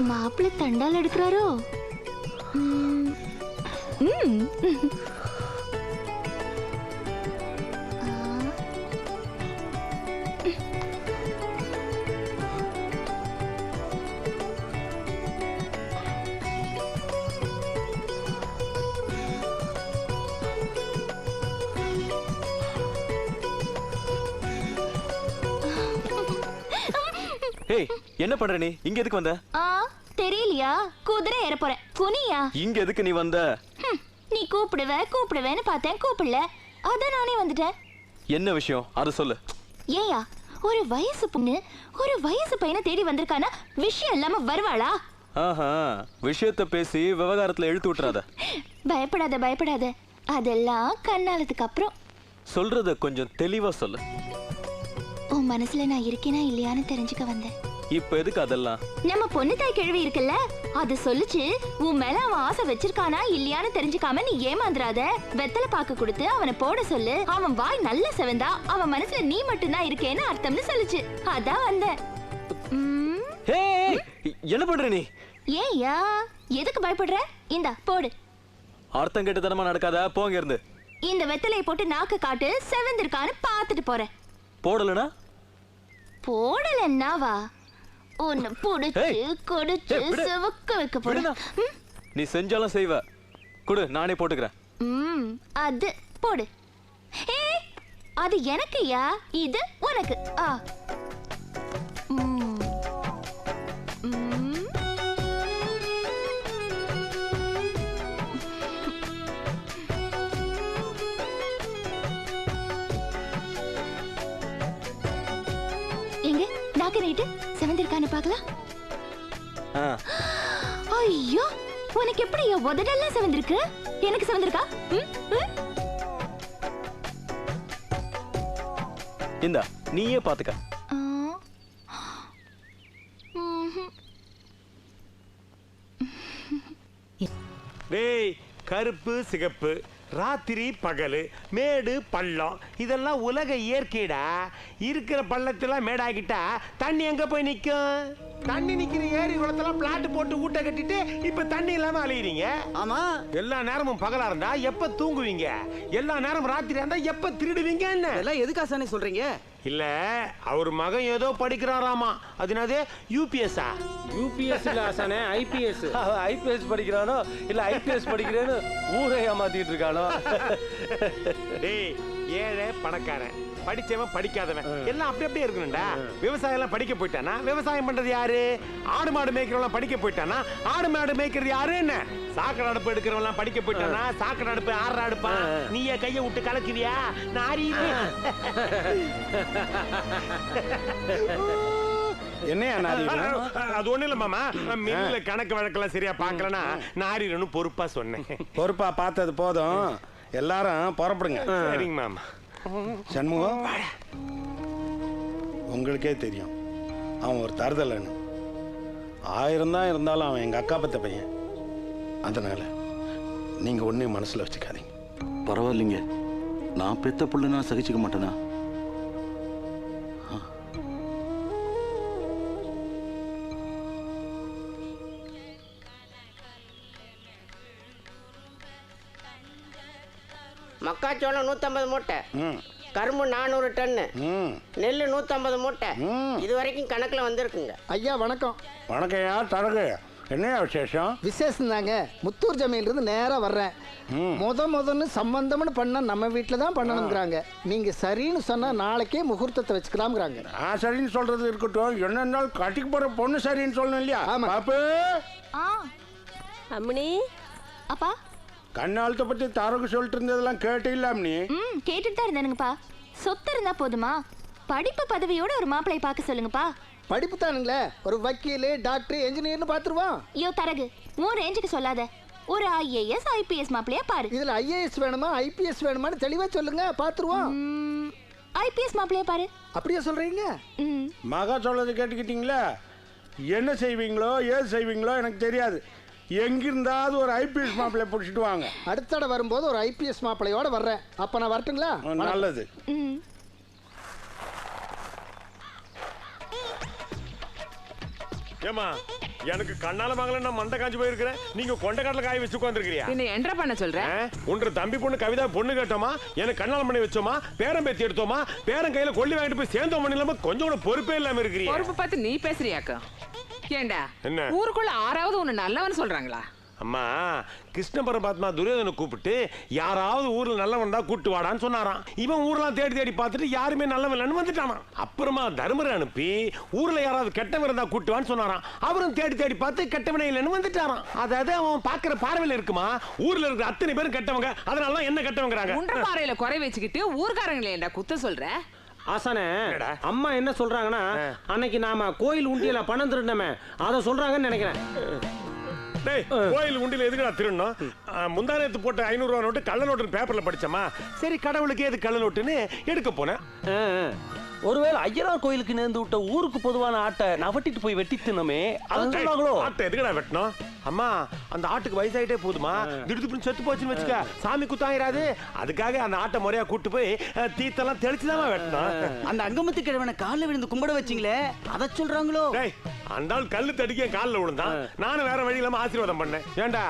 மாப்பிள்ளை தண்டால் எடுக்கிறாரோ? என்ன பண்ற நீ? இங்க எதுக்கு வந்த? தெரியலையா? குதிரை ஏற போறேன். குனியா? இங்க எதுக்கு நீ வந்த? நீ கூப்பிடுவேன்னு பார்த்தேன், கூப்பிடல. அதான் நானே வந்துட்டேன். என்ன விஷயம் அத சொல்லு. ஏயா, ஒரு வயசு பொண்ணு ஒரு வயசு பையனை தேடி வந்திருக்கானா விஷயம் இல்லாம வருவாளா? விஷயத்தை பேசி விவகாரத்துல இழுத்து விட்டுறாத. பயப்படாத. அதெல்லாம் கண்ணாலத்துக்கு அப்புறம். சொல்றத கொஞ்சம் தெளிவா சொல்லு. உன் மனசுல நான் இருக்கேனா இல்லையான்னு தெரிஞ்சுக்க வந்தேன். இப்ப எதுக்கு அதெல்லாம்? நம்ம பொண்ணு தாய் கிழவி இருக்குல்ல, அது சொல்லுச்சு உன் மேல அவன் ஆசை வச்சிருக்கானா இல்லையான்னு தெரிஞ்சுக்காம நீ ஏமாந்துராத. வெத்தலை பாக்கு கொடுத்து அவனை போட சொல்லு. அவன் வாய் நல்ல செவந்தா அவன் மனசுல நீ மட்டும்தான் இருக்கேன்னு அர்த்தம்னு சொல்லுச்சு. அதான் வந்தேன். என்ன பண்ற நீ? ஏய்யா, எதுக்கு பயப்படுற? இந்தா போடு. அர்த்தம் கெட்டதனமா நடக்காத, போங்க இருந்து. இந்த வெத்தலையை போட்டு நாக்கு காட்டு, செவந்திருக்கான்னு பாத்துட்டு போறேன். போடலனா? போடலன்னாவா? உன்னை புடிச்சு கொடுத்து சிவக்க வைக்க போறேன். நீ செஞ்சாலும் செய்வ. குடு, நானே போட்டுக்கிறேன். அது போடு. அது எனக்குயா, இது உனக்கு. எங்க நாக்கு நீட்டு செவந்திருக்கான்னு பார்க்கலாம். ஐயோ, உனக்கு எப்படி உதடெல்லாம் செவந்திருக்கு? எனக்கு செவந்திருக்கா? இந்தா நீயே பாத்துக்க. டேய், கருப்பு சிகப்பு, ராத்திரி பகலு, மேடு பள்ளம், இதெல்லாம் உலக இயற்கைடா. இருக்கிற பள்ளத்தெல்லாம் மேடாக்கிட்டா தண்ணி எங்க போய் நிக்கும்? தண்ணி நிக்கிற ஏரி குளத்தெல்லாம் பிளாட் போட்டு ஊட்ட கட்டிட்டு இப்ப தண்ணி இல்லாம அலையிறீங்க. ஆமா, எல்லா நேரமும் பகலா இருந்தா எப்ப தூங்குவீங்க? எல்லா நேரமும் ராத்திரி இருந்தா எப்ப திருடுவீங்க? என்ன எல்லாம் எதுக்கு ஆசானே சொல்றீங்க? இல்ல, அவர் மகன் ஏதோ படிக்கிறாராமா. அது என்னது, யூபிஎஸ்ஆ? யூபிஎஸ் இல்ல ஆசானே, ஐபிஎஸ். ஐபிஎஸ் படிக்கிறானோ இல்ல ஐபிஎஸ் படிக்கிறேன்னு ஊரை ஏமாத்திட்டு இருக்கானோ? டேய், ஏழை பணக்காரன், படிச்சவன் படிக்காதவன் எல்லாம் அப்படி அப்படியே இருக்கணும்டா. விவசாயம் எல்லாம் படிக்க போயிட்டானா விவசாயம் பண்றது யாரு? ஆடு மாடு மேய்க்கிறவங்க படிக்க போயிட்டானா ஆடு மாடு மேய்க்கிறது யாரு? என்ன சாக்கடை அடுப்பு எடுக்கிறவங்க படிக்க போயிட்டானா சாக்கடை அடுப்பு ஆறு அடுப்பா? நீயே கைய விட்டு கலக்குவியா? நாரி என்னையா நாரி? அது ஒண்ணு இல்ல மாமா, மில்லுல கணக்கு வழக்கெல்லாம் சரியா பாக்கலன்னா நாரின்னு பொறுப்பா சொன்னேன். பொறுப்பா பார்த்தது போதும், எல்லாரும் புறப்படுங்க. சரிங்க மாமா. சண்முகம், உங்களுக்கே தெரியும் அவன் ஒரு தருதலன்னு. 1000 தான் இருந்தாலும் அவன் எங்க அக்கா பத்த பையன். அதனால நீங்க ஒன்னையும் மனசுல வச்சுக்காதீங்க. பரவாயில்லைங்க, நான் பெத்த புள்ள நான் சகிச்சுக்க மாட்டேனா? மக்காச்சோளம் 150 மூட்டை, கரும்பு 400 டன்னு, நெல் 150 மூட்டை. இது வரைக்கும் கணக்குல வந்திருக்குங்க. ஐயா வணக்கம். வணக்கம்யா தரகு. என்ன விசேஷம்? விசேஷம் தாங்க. முத்தூர் ஜமீன்லேருந்து நேராக வர்றேன். முதன்னு சம்பந்தம்னு பண்ண நம்ம வீட்டில் தான் பண்ணணுங்கிறாங்க. நீங்கள் சரின்னு சொன்னால் நாளைக்கே முகூர்த்தத்தை வச்சுக்கலாம்ங்கிறாங்க. நான் சரின்னு சொல்றது இருக்கட்டும், என்ன கட்டிக்கு போகிற பொண்ணு சரின்னு சொல்லணும் இல்லையா? ஆமாம். பாப்பு, அம்மணி. அப்பா, கண்ணாலத்தை பற்றி தரகு சொல்லிட்டு இருந்ததெல்லாம் கேட்டு இல்லாம நீ? கேட்டுட்டு தான் இருந்தேனுங்கப்பா. சொத்து இருந்தா போதுமா? படிப்பு பதவியோட ஒரு மாப்பிள்ளையை பார்க்க சொல்லுங்கப்பா. படிப்பு தானுங்களே, ஒரு வக்கீல் டாக்டர் என்ஜினியர்னு பார்த்துருவான். ஐயோ தரகு, உன் ரேஞ்சுக்கு சொல்லாத. ஒரு ஐஏஎஸ் ஐபிஎஸ் மாப்பிள்ளையா பாரு. இதில் ஐஏஎஸ் வேணுமா ஐபிஎஸ் வேணுமான்னு தெளிவாக சொல்லுங்க, பார்த்துருவோம். ஐபிஎஸ் மாப்பிள்ளையா பாரு. அப்படியே சொல்கிறீங்க? மகா சொல்றது கேட்டுக்கிட்டீங்களா? என்ன செய்வீங்களோ ஏது செய்வீங்களோ எனக்கு தெரியாது. எங்கிருந்தாவது ஒரு ஐபிஎஸ் மாப்பிள்ளை பிடிச்சிட்டு வாங்க. அடுத்த தடவை வரும்போது ஒரு ஐபிஎஸ் மாப்பிள்ளையோட வர்றேன். அப்போ நான் வரட்டுங்களா? நல்லது. ஏமா எனக்கு கண்ணால மகள நான் மண்டை காஞ்சு போயிருக்கிறேன், நீங்க கொண்டைக்காட்டுல காய வச்சு உட்காந்துருக்கிறியா? என்ன என்ட்ரா பண்ண சொல்ற? உன்ற தம்பி பொண்ணு கவிதா பொண்ணு கேட்டோமா, எனக்கு கண்ணால பண்ணி வச்சோமா, பேரம் பேத்தி எடுத்தோமா, பேரன் கையில கொள்ளி வாங்கிட்டு போய் சேர்ந்தோம் இல்லாம கொஞ்சம் கூட பொறுப்பே இல்லாம இருக்கிறீங்க. பொறுப்பு பார்த்து நீ பேசுறியாக்கா? ஏண்டா என்ன ஊருக்குள்ள ஆறாவது ஒண்ணு நல்லவன் சொல்றாங்களா? அம்மா கிருஷ்ண பரமாத்மா துரியோதனை கூப்பிட்டு யாராவது ஊர்ல நல்லவன் தான் கூட்டு வாடான்னு சொன்னாராம். இவன் ஊர்லாம் தேடி தேடி பார்த்துட்டு யாருமே நல்லவன் இல்லைன்னு வந்துட்டானா. அப்புறமா தர்மரை அனுப்பி ஊர்ல யாராவது கெட்டவன் இருந்தா கூட்டுவான்னு சொன்னாராம். அவரும் தேடி தேடி பார்த்து கெட்டவனே இல்லைன்னு வந்துட்டாராம். அதாவது அவன் பாக்குற பார்வையில இருக்குமா, ஊர்ல இருக்கிற அத்தனை பேரும் கெட்டவங்க, அதனால என்ன கெட்டவங்கிறாங்க. உண்ட பாறையில குறை வச்சுக்கிட்டு ஊர்காரங்களே ஏண்டா குத்த சொல்ற? ஆசானே, அம்மா என்ன சொல்றாங்கன்னா, அன்னைக்கு நாம கோயில் உண்டியல பணம் திருடமே அதை சொல்றாங்கன்னு நினைக்கிறேன். கோயில் உண்டியில எதுக்குடா திருடணும்? முந்தா நேத்து போட்ட 500 ரூபா நோட்டு கள்ள நோட்டுன்னு பேப்பர்ல படிச்சமா, சரி கடவுளுக்கு எது கள்ள நோட்டுன்னு எடுக்க போனேன். ஒருவேளை ஐயனார் கோயிலுக்கு நேர்ந்து விட்ட ஊருக்கு பொதுவான ஆட்டை நவட்டிட்டு போய் வெட்டி தின்னமே, அதை சொன்னாங்களோ? ஆட்டை எதுக்குடா வெட்டணும்? அம்மா அந்த ஆட்டுக்கு வயசாயிட்டே போதுமா, திடுதுப்புன்னு செத்து போச்சுன்னு வச்சுக்க, சாமி குத்தாயிராது. அதுக்காக அந்த ஆட்டை முறையா கூட்டு போய் தீத்தெல்லாம் தெளிச்சுதான் வெட்டணும். அந்த அங்கமத்து கிழவனை காலில் விழுந்து கும்பிட வச்சிங்களே, அதை சொல்றாங்களோ? அந்த ஆள் கல்லு தடிக்க காலில் விழுந்தான், நானும் வேற வழி இல்லாம ஆசீர்வாதம் பண்ணேன். ஏண்டா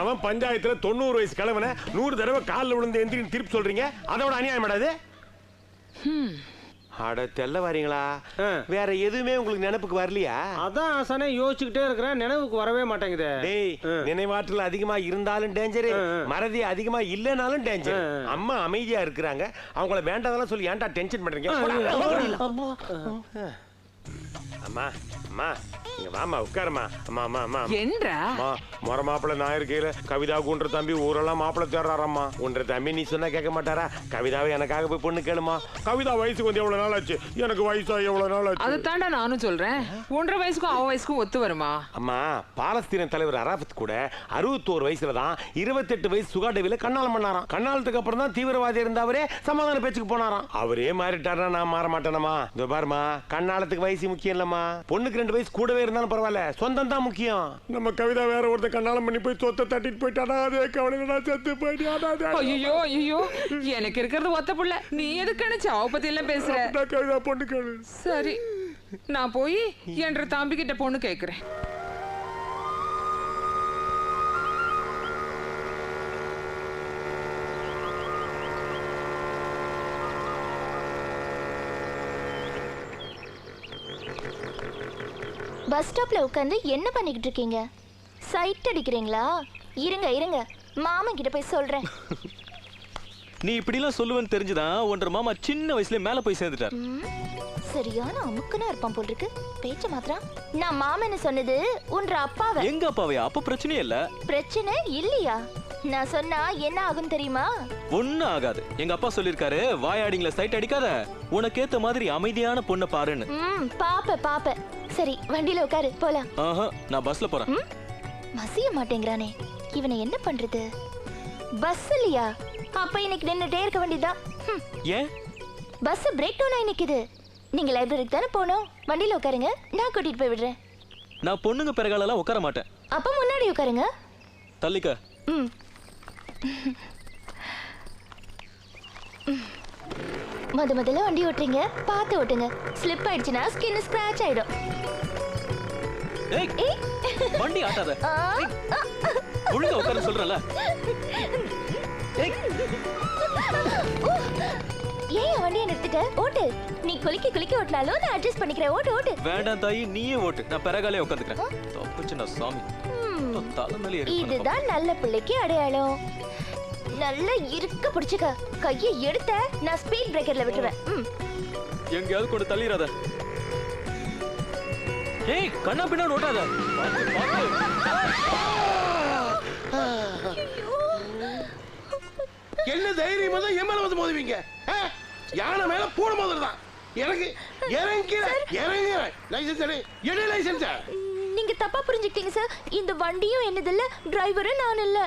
அவன் பஞ்சாயத்துல 90 வயசு கிழவனை 100 தடவை காலில் விழுந்து எந்திரின்னு திருப்பி சொல்றீங்க, அதோட அநியாயம் ஆடாது? அட தெல்ல வரீங்களா? வேற எதுவுமே உங்களுக்கு நினைப்புக்கு வரலையா? அதான் ஆசானே யோசிச்சுக்கிட்டே இருக்கிறேன், நினைவுக்கு வரவே மாட்டேங்குது. டேய், நினைவாற்றல் அதிகமா இருந்தாலும் டேஞ்சர், மறதி அதிகமா இல்லனாலும் டேஞ்சர். அம்மா அமைதியா இருக்கிறாங்க, அவங்கள வேண்டாதெல்லாம் சொல்லி ஏன்டா டென்ஷன் பண்றீங்க? அம்மா அம்மா இங்க வாமா உட்காருமா. அம்மா அம்மா அம்மா என்றா மொர மாப்பிள்ள நான் இருக்கையில கவிதா உன்ற தம்பி ஊரெல்லாம் மாப்பிள்ள தேடுறாரம்மா. உன்ற தம்பி நீ சொன்னா கேட்க மாட்டாரா? கவிதாவை எனக்காக போய் பொண்ணு கேளுமா. கவிதா வயசுக்கு வந்து எவ்வளவு நாள் ஆச்சு, எனக்கு வயசா எவ்வளவு நாள் ஆச்சு. அதை தாண்டா நானும் சொல்றேன். 1.5 வயசுக்கும் அவ வயசுக்கும் ஒத்து வருமா? அம்மா பாலஸ்தீன தலைவர் அராஃபத் கூட 61 வயசுல தான் 28 வயசு சுகாடவில கண்ணாலம் பண்ணாராம். கண்ணாலத்துக்கு அப்புறம் தான் தீவிரவாதி இருந்தவரே சமாதான பேச்சுக்கு போனாராம். அவரே மாறிட்டாரா, நான் மாற மாட்டேனமா. இந்த பாருமா, கண்ணாலத்துக்கு வயசு முக்கியம் இல்லம்மா, பொண்ணுக்கு 2 வயசு கூடவே இருந்தாலும் பரவாயில்ல, சொந்தம் தான் முக்கியம். நம்ம கவிதா வேற ஒருத்த கண்ணாலம் பண்ணி போய் சொத்தை தட்டிட்டு போயிட்டானா, அதே கவலையில செத்து போயிட்டானா. ஐயோ ஐயோ, எனக்கு இருக்கிறது ஒத்த புள்ள, நீ எதுக்கு நினைச்ச அவ பத்தி எல்லாம் பேசுற? கவிதா பொண்ணு கேளு. சரி, நான் போய் என்ற தம்பி கிட்ட பொண்ணு கேக்குறேன். பஸ் ஸ்டாப்ல உட்காந்து என்ன பண்ணிக்கிட்டு இருக்கீங்க? சைட் அடிக்கிறீங்களா? இருங்க இருங்க, மாமன் கிட்ட போய் சொல்றேன். நீ இப்படிலாம் சொல்லுவேன்னு தெரிஞ்சுதான் 1.5 மாமா சின்ன வயசுல மேல போய் சேர்ந்துட்டார். சரியான அமுக்குனா இருப்பான் போல் இருக்கு, பேச்ச மாத்திரம். நான் மாமன்னு சொன்னது உன்ற அப்பாவை. எங்க அப்பாவையா? அப்ப பிரச்சனையே இல்ல. பிரச்சனை இல்லையா? நான் சொன்னா என்ன ஆகும் தெரியுமா? ஒண்ணும் ஆகாது. எங்க அப்பா சொல்லிருக்காரு, வாயாடிங்கள சைட் அடிக்காத, உனக்கு ஏத்த மாதிரி அமைதியான பொண்ணை பாருன்னு. பாப்ப பாப்ப. சரி, வண்டியில உட்காரு, போலாம். நான் பஸ்ல போறேன். மசிய மாட்டேங்கிறானே, இவனை என்ன பண்றது? பஸ் இல்லையா? அப்ப இன்னைக்கு நின்னுட்டே இருக்க வேண்டியதுதான். ஏன்? பஸ் பிரேக் டவுன் ஆகி நிக்குது. நீங்க லைப்ரரிக்கு தானே போகணும், வண்டியில உட்காருங்க, நான் கூட்டிட்டு போய் விடுறேன். நான் பொண்ணுங்க பிறகாலெல்லாம் உட்கார மாட்டேன். அப்ப முன்னாடி உட்காருங்க. தள்ளிக்க. முதல்ல வண்டி ஓட்டுறீங்க, பார்த்து ஓட்டுங்க. ஸ்லிப் ஆயிடுச்சுன்னா ஸ்கின் ஸ்கிராச் ஆயிடும். வண்டி ஆட்டாத, ஒழுங்கா உட்கார சொல்றல. ஏன் வண்டியை நிறுத்திட்ட? ஓட்டு. நீ குளிக்க ஓட்டினாலும் நான் அட்ஜஸ்ட் பண்ணிக்கிறேன். ஓட்டு ஓட்டு. வேண்டாம் தாயி, நீயே ஓட்டு, நான் பிறகாலே உட்காந்துக்கிறேன். தப்புச்சுடா சாமி, தலைமையில ஏறி. இதுதான் நல்ல பிள்ளைக்கு அடையாளம். நல்லா இருக்க பிடிச்சுக்க. கையை எடுத்த நான் ஸ்பீட் பிரேக்கர்ல விட்டுருவேன். எங்கேயாவது கொண்டு தள்ளிடாத. ஏய், கண்ணா பின்னா ஓட்டாத. என்ன தைரியமா தான் என் மேல வந்து மோதுவீங்க? யானை மேல போன மோதுறதான். எனக்கு இறங்கி லைசன்ஸ் எடு லைசன்ஸ். நீங்க தப்பா புரிஞ்சுக்கிட்டீங்க சார். இந்த வண்டியும் என்னது இல்ல, டிரைவரும் நான் இல்ல.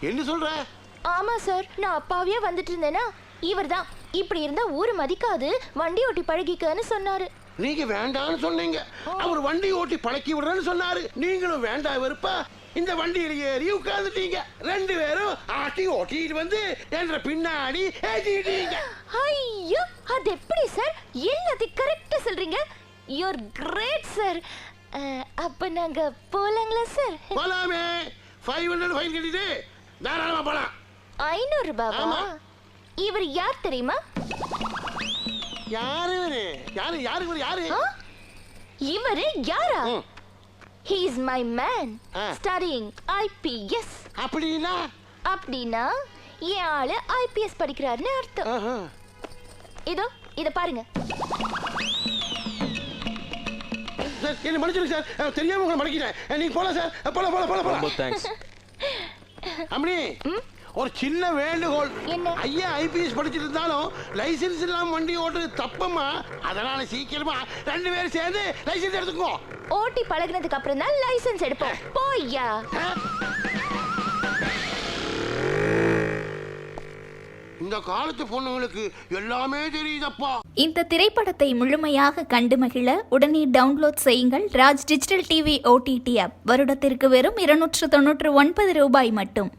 என்ன சொல்ற? ஆமா சார், நான் அப்பாவியே வந்துட்டு இருந்தேனா, இவர்தான் இப்படி இருந்தா ஊரு மதிக்காது, வண்டி ஓட்டி பழகிக்கன்னு சொன்னாரு. நீங்க வேண்டான்னு சொன்னீங்க, அவர் வண்டி ஓட்டி பழக்கி விடுறேன்னு சொன்னாரு. நீங்களும் வேண்டாம் வெறுப்பா இந்த வண்டியில ஏறி உட்கார்ந்துட்டீங்க. 2 பேரும் ஆட்டி ஓட்டிட்டு வந்து என்ற பின்னாடி ஏத்திட்டீங்க. ஐயோ, அது எப்படி சார்? எல்லாத்தையும் கரெக்டா சொல்றீங்க. You are great sir. அப்ப நாங்க போலாங்களா சார்? போலாமே. 500 ஃபைன் கட்டிட்டு தாராளமா போலாம். 500 ரூபாவா? இவர் யார் தெரியுமா? யாரு இவரு? யாரு? இவரு யாரா? He is my man studying IPS. அப்படின்னா என் ஆளு IPS படிக்கிறாருன்னு அர்த்தம். இத பாருங்க. சார் என்ன மன்னிச்சிருங்க சார், தெரியாம உங்களை மன்னிக்கிறேன். நீங்க போலாம் சார். போலாம். ரொம்ப தேங்க்ஸ். அம்மணி, ஒரு சின்ன வேண்டுகோள். என்ன? ஐயா ஐபிஎஸ் படிச்சிட்டு இருந்தாலும் லைசென்ஸ் இல்லாம வண்டி ஓட்டுறது தப்பம்மா. அதனால சீக்கிரமா 2 பேரும் சேர்ந்து லைசென்ஸ் எடுத்துக்கோ. ஓட்டி பழகுனதுக்கு அப்புறம் தான் லைசென்ஸ் எடுப்போம். போய்யா. இந்த காலத்து பொண்ணுங்களுக்கு எல்லாமே தெரியுதப்பா. இந்த திரைப்படத்தை முழுமையாக கண்டு மகிழ உடனே டவுன்லோட் செய்யுங்கள் Raj digital TV OTT app. வருடத்திற்கு வெறும் 299 ரூபாய் மட்டும்.